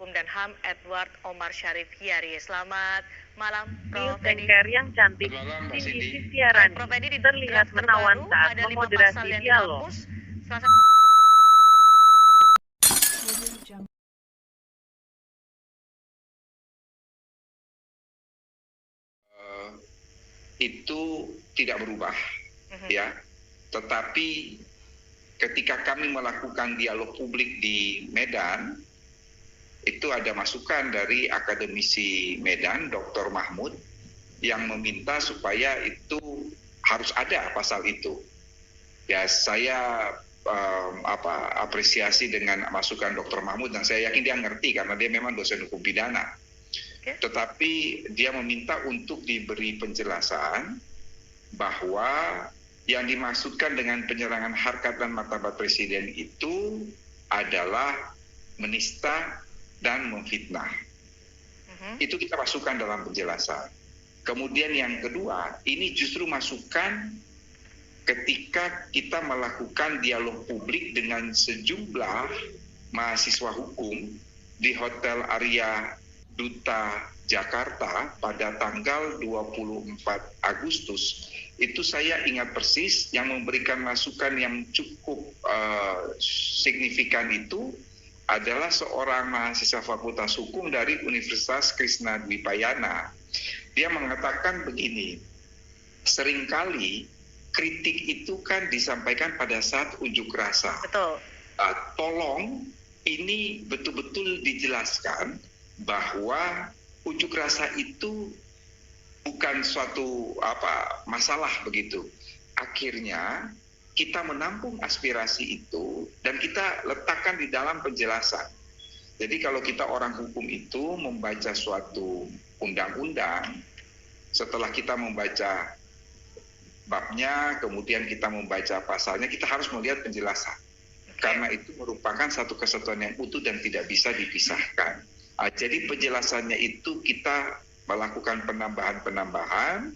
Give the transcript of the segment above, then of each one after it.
Hukum dan HAM Edward Omar Syarif Hiyari. Selamat malam, Prof. Edi. Yang cantik, ini siaran Prof. Edi, di terlihat draft menawan terbaru saat ada 5 pasal memoderasi yang dialog. dihapus. Salah satu itu tidak berubah, ya. Tetapi ketika kami melakukan dialog publik di Medan, itu ada masukan dari akademisi Medan, Dr. Mahmud, yang meminta supaya itu harus ada pasal itu. Ya, saya apresiasi dengan masukan Dr. Mahmud, dan saya yakin dia ngerti karena dia memang dosen hukum pidana. Tetapi dia meminta untuk diberi penjelasan bahwa yang dimaksudkan dengan penyerangan harkat dan martabat presiden itu adalah menista dan memfitnah. Itu kita masukkan dalam penjelasan. Kemudian yang kedua, ini justru masukan ketika kita melakukan dialog publik dengan sejumlah mahasiswa hukum di Hotel Arya Duta Jakarta pada tanggal 24 Agustus. Itu saya ingat persis yang memberikan masukan yang cukup signifikan itu adalah seorang mahasiswa Fakultas Hukum dari Universitas Krishna Dwipayana. Dia mengatakan begini, seringkali kritik itu kan disampaikan pada saat unjuk rasa. betul. Tolong ini betul-betul dijelaskan bahwa unjuk rasa itu bukan suatu masalah begitu. Akhirnya kita menampung aspirasi itu dan kita letakkan di dalam penjelasan. Jadi kalau kita orang hukum itu membaca suatu undang-undang, setelah kita membaca babnya, kemudian kita membaca pasalnya, kita harus melihat penjelasan. Karena itu merupakan satu kesatuan yang utuh dan tidak bisa dipisahkan. Jadi penjelasannya itu kita melakukan penambahan-penambahan,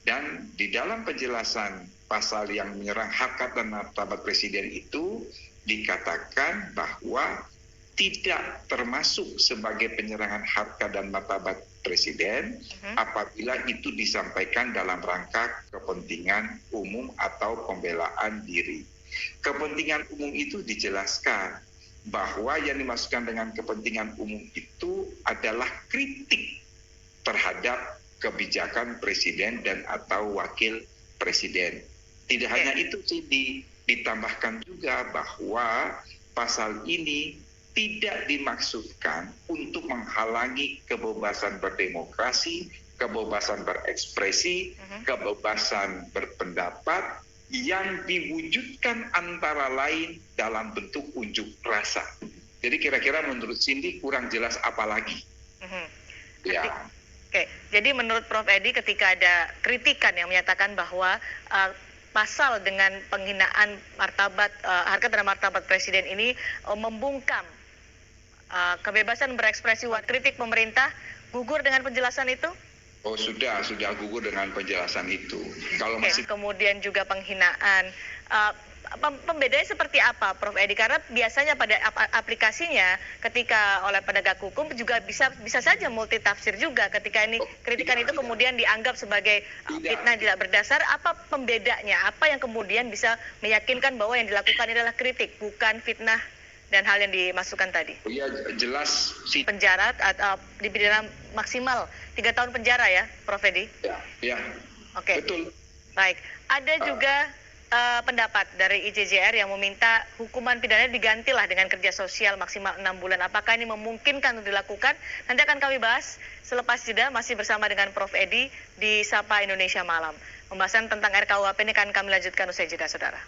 dan di dalam penjelasan pasal yang menyerang harkat dan martabat presiden itu dikatakan bahwa tidak termasuk sebagai penyerangan harkat dan martabat presiden apabila itu disampaikan dalam rangka kepentingan umum atau pembelaan diri. Kepentingan umum itu dijelaskan bahwa yang dimaksudkan dengan kepentingan umum itu adalah kritik terhadap kebijakan presiden dan atau wakil presiden. Tidak hanya itu sih, ditambahkan juga bahwa pasal ini tidak dimaksudkan untuk menghalangi kebebasan berdemokrasi, kebebasan berekspresi, kebebasan berpendapat yang diwujudkan antara lain dalam bentuk unjuk rasa. Jadi kira-kira menurut Cindy kurang jelas apa lagi? Ya. Oke, jadi menurut Prof. Edi ketika ada kritikan yang menyatakan bahwa pasal dengan penghinaan martabat harkat dan martabat presiden ini membungkam kebebasan berekspresi, kritik pemerintah, gugur dengan penjelasan itu? Oh, sudah gugur dengan penjelasan itu. Kalau masih kemudian juga penghinaan, pembedanya seperti apa, Prof. Edi? Karena biasanya pada aplikasinya ketika oleh penegak hukum juga bisa saja multitafsir juga ketika ini kritikan itu kemudian dianggap sebagai fitnah tidak berdasar. Apa pembedanya? Apa yang kemudian bisa meyakinkan bahwa yang dilakukan adalah kritik, bukan fitnah dan hal yang dimasukkan tadi? Iya, jelas sih. Penjara dipidana maksimal 3 tahun penjara ya, Prof. Edi? Ya. Oke. Betul. Baik. Ada juga pendapat dari ICJR yang meminta hukuman pidana digantilah dengan kerja sosial maksimal 6 bulan. Apakah ini memungkinkan untuk dilakukan? Nanti akan kami bahas selepas jeda, masih bersama dengan Prof. Edi di Sapa Indonesia Malam. Pembahasan tentang RKUHP ini akan kami lanjutkan usai jeda, saudara.